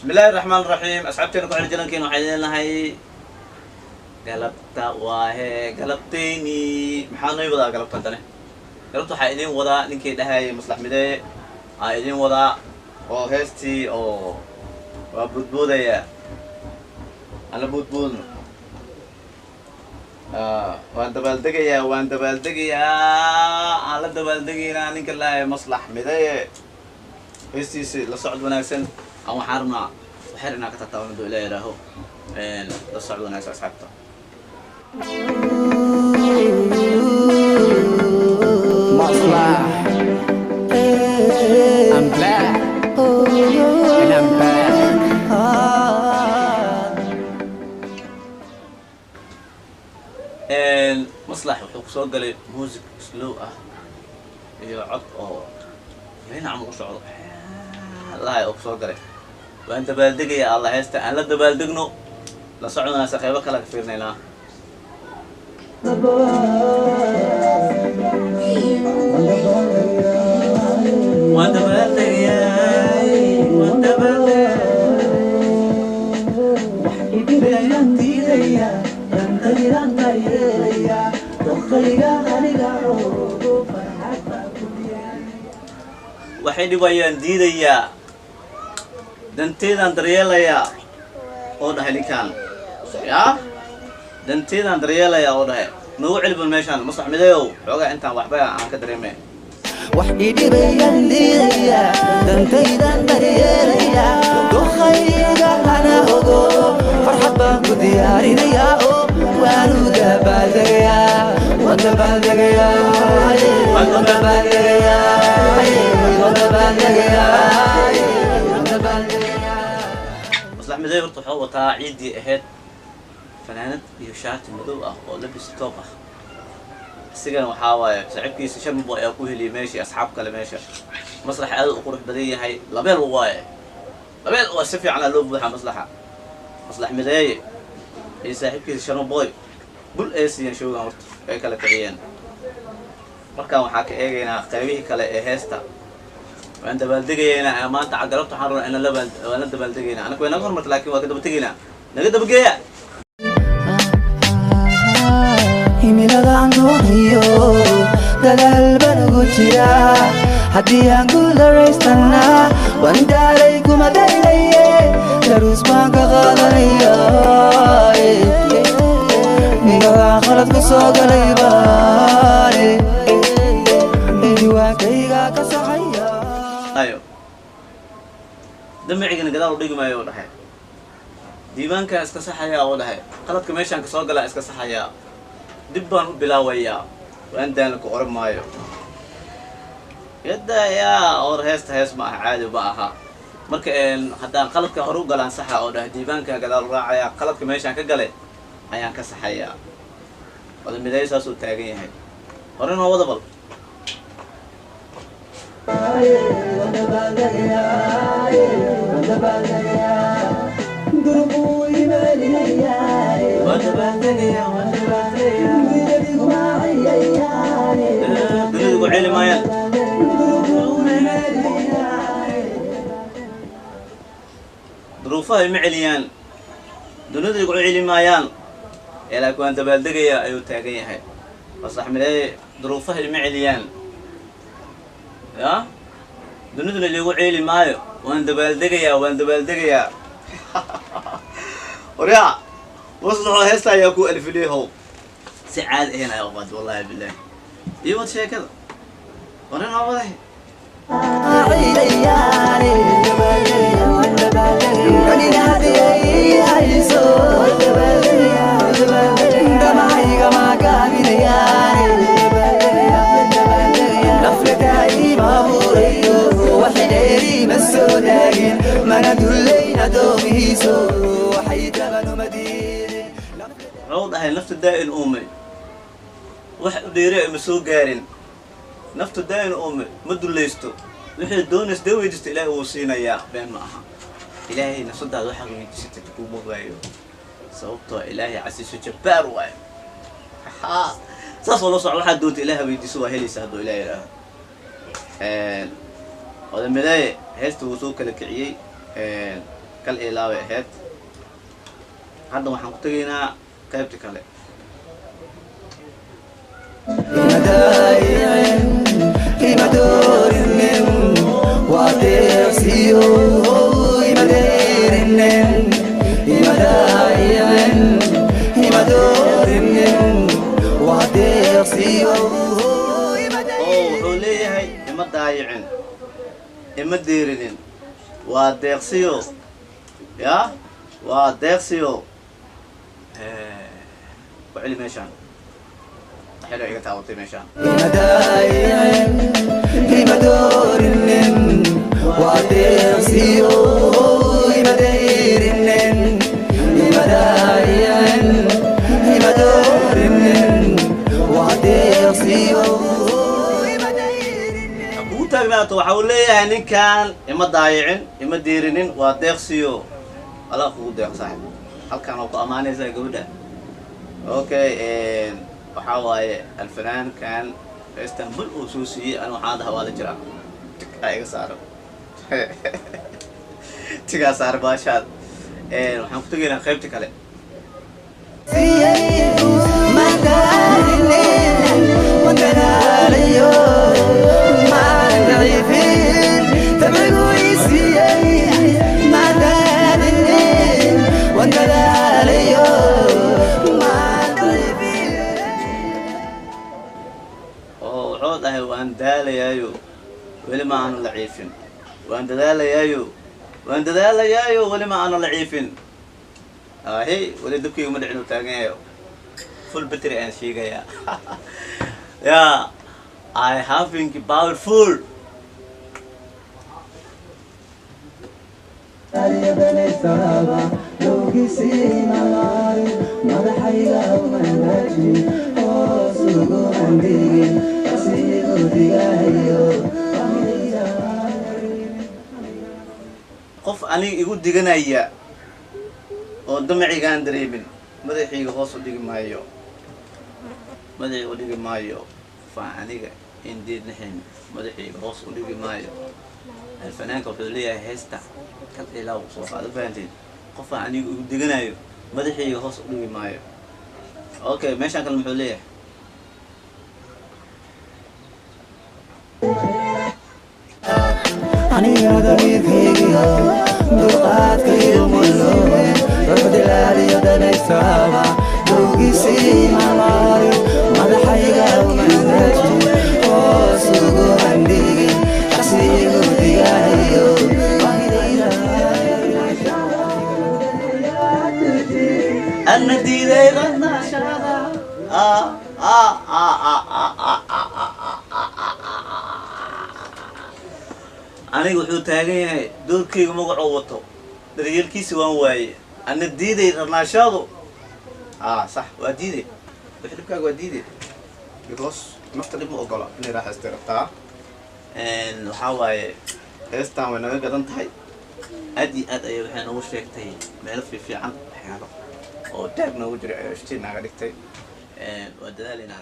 بسم الله الرحمن الرحيم أصحابتنا كل جنان كانوا حيدين هاي قلبتا واه قلبتيني محانو يوضا قلبتا تاني قلبتو حيدين وضا نكي دهاي مصلح مدي حيدين وضا او هستي او وبودبودا يا أنا بودبود وانت بالدقيا على دبالدقيا نك الله مصلح مدي هستي لصعد وناكسن أو حارنا وحرنا كتطاون دو إلى راهو لصعد وناكس أصحابته مصلح I'm black and I'm back مصلح وحوق صوت قال موزك سلو يعط أو هنا عم وصعد الله يوفقك قال وأنت بالدقي يا الله يستر أنا لد بالدقنو لصعدنا سخيبك لك فيرنا لا وأنت بالدقي وأنت بالدقي waxay dhibayaan diidaya danteedan daryeelaya oo dhahay ninkan ya danteedan daryeelaya oo dhahay noo cilban meeshan maslax midayow xogaa intaan waxba aan ka dareemay waxay dhibayaan diidaya danteedan daryeelaya dokhayga ana ogo farxad baan ku diyaarinaya oo waanu dabaaldegaya مصلح مداير طحو وطا عيدي اهد فنانات يشات مدو او لبس توب سيغان waxaa waaye saaxiibkiisa shambo ayaa ku heliyay meeshii asxaab kale meesha maslax aad u qurux badan yahay labeel waaye labeel oo si fiican loo buuxa maslax midaayir ay saaxiibkiisa shambo bul eesiyan shoogan horta ay kala kiciyeen markaan waxaa ka eegaynaa qaybihii kale ee heesta waan dabaaldegayna maanta cagalabta waxaan rabaa in la dabaaldegayna anagu waynaga hormarta laakiin waa ka daba tegaynaa naga dabageeya himilada aan doonayo dadaal baan ugu jiraa haddii aan guularaystana waan daalay kuma daylaye daruus baan ka qaadanaya nigagaan khalad ku soo galay baane diwaankayga ka saxaya ayo damicigana gadaal u dhigi maayo oo dhahay diiwaankaan iska saxayaa oo dhahay qaladka meeshaan ka soo galaa iska saxayaa dib baan u bilaawayaa waan daana ku oran maayo yadda yaa or hees ma aha caadi ma aha marka haddaan qaladka hore u galaan saxa oo dhahay diiwaanka gadaal u raacayaa qaladka meeshaan ka galay ayaan ka saxayaa wada miday saas uu taagan yahay hore noo wada bal دنيا وعيلي مايان ظروفها معليان دنيا وعيلي مايان إلا كنت بالدقيا أيو تاقيا هاي مصلح ملاي ظروفها المعليان يا دنيا اللي وعيلي مايو وانت بالدقيا وريا وصلوا هسه ياكو ألف ليه هو سعاد هنا يا أبد والله بالله يبغى شيء كذا ورينا واضح عوض هاي نفط الدائن أمي واحد ديري مسوق قارن نفط الدائن أمي مدو ليستو وحي دونس دوي جست إلهي وصينا يا بين معها إلهي نصد هذا حق من جست تكون مغايو صوبته إلهي عسيسو جبار واي ساس والله صعب واحد دوت إلهي بيجسوا هلي سهدو إلهي له وهذا ملاي هستو وسوق الكعيي kal ilaawe ahayd hadda waxaan ku tegaynaa qaybta kale wuxuu leeyahay ima daayicin ima deerinin waa deeqsiyo ya waa deeqsiyo وعلي ميشان حلو عيقة تعوطي ميشان أبو تاقناتو وحاول ليه هنين كان إما ضايعين إما ديرينين وديقسيو الله أخوه ديق صاحب هل كانوا بأمانة زي قبدا اوكي وحاواي الفنان كان في اسطنبول وسوسي انا وحاضها ولا جرا ايغا صار تيغا صار باشاد waxaan ku tagaynaa qaybta kale وان داليايو ولي ما انا لعيفين وان داليايو ولي ما انا لعيفين هي ولي دبكي مدحنو تاغنيو فول بتري ان شيغايا يا I having powerful qof aniga igu diganaya oo damcigaan dareemin madaxiiga hoos u dhigi maayo fa aniga indeed naxin madaxiiga hoos u dhigi maayo الفنان wuxuu leeyahay heesta kal ilaa uu soo qaado faanteen qof aniga igu diganayo madaxiiga hoos u dhigi maayo okay meeshan kale muxuu leeyahay aniga dariiqayga dulqaadkayga muloowe rafdilaaliyo danaysaba dowgiisii malaayo madaxayga umandaji hoos ugu handhigi shaqsigu digahayo أنا ديدي غنى شغا أنا وحو تاغي دوركي مقعو وطو دريالكيسي وان واي أنا ديدي غنى شغا صح وديدي بحلبكا وديدي because نفترض مقبلة إني راح استرقها إن وحاواي هستان وينوي قدن تحي أدي أيو وحين أول شيكتي مالفي في عن حيانو oo taagna ugu jiray ayuu ishtiina ga dhigtay wadadaalina